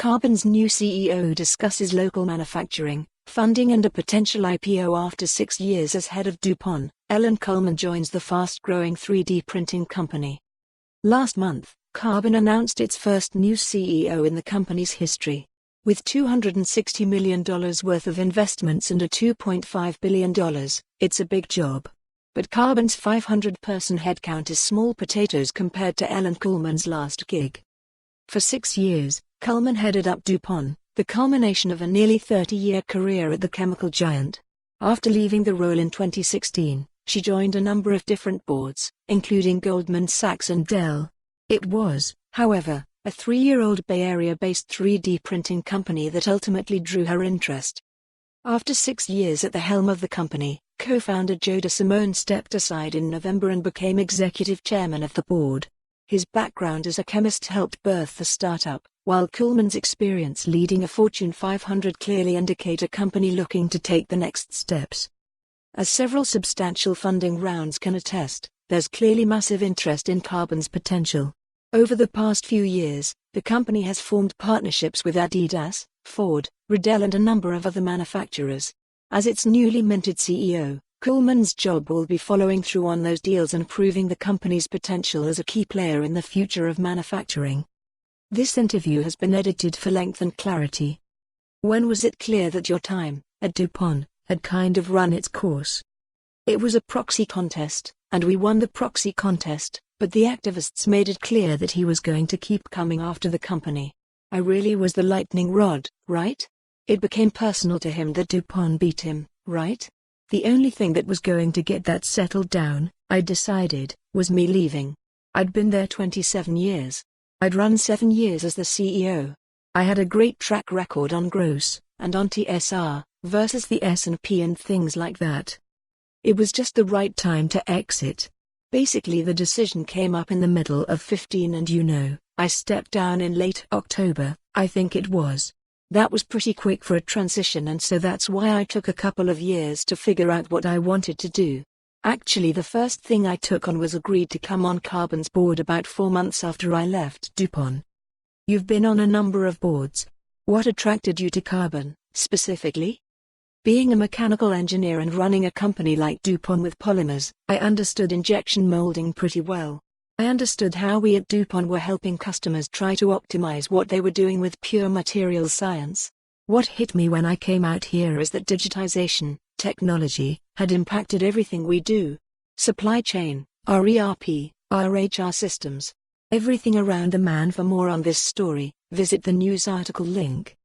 Carbon's new CEO discusses local manufacturing, funding and a potential IPO after 6 years as head of DuPont. Ellen Kullman joins the fast-growing 3D printing company. Last month, Carbon announced its first new CEO in the company's history. With $260 million worth of investments and a $2.5 billion, it's a big job. But Carbon's 500-person headcount is small potatoes compared to Ellen Kullman's last gig. For 6 years, Kullman headed up DuPont, the culmination of a nearly 30-year career at the chemical giant. After leaving the role in 2016, she joined a number of different boards, including Goldman Sachs and Dell. It was, however, a 3-year-old Bay Area-based 3D printing company that ultimately drew her interest. After 6 years at the helm of the company, co-founder Joe DeSimone stepped aside in November and became executive chairman of the board. His background as a chemist helped birth the startup, while Kullman's experience leading a Fortune 500 clearly indicate a company looking to take the next steps. As several substantial funding rounds can attest, there's clearly massive interest in Carbon's potential. Over the past few years, the company has formed partnerships with Adidas, Ford, Riddell and a number of other manufacturers. As its newly minted CEO, Kullman's job will be following through on those deals and proving the company's potential as a key player in the future of manufacturing. This interview has been edited for length and clarity. When was it clear that your time at DuPont had kind of run its course? It was a proxy contest, and we won the proxy contest, but the activists made it clear that he was going to keep coming after the company. I really was the lightning rod, right? It became personal to him that DuPont beat him, right? The only thing that was going to get that settled down, I decided, was me leaving. I'd been there 27 years. I'd run 7 years as the CEO. I had a great track record on gross, and on TSR, versus the S&P and things like that. It was just the right time to exit. Basically the decision came up in the middle of 15 and I stepped down in late October, I think it was. That was pretty quick for a transition and so that's why I took a couple of years to figure out what I wanted to do. Actually the first thing I took on was agreed to come on Carbon's board about 4 months after I left DuPont. You've been on a number of boards. What attracted you to Carbon, specifically? Being a mechanical engineer and running a company like DuPont with polymers, I understood injection molding pretty well. I understood how we at DuPont were helping customers try to optimize what they were doing with pure materials science. What hit me when I came out here is that digitization, technology, had impacted everything we do. Supply chain, our ERP, our HR systems. Everything around the man. For more on this story, visit the news article link.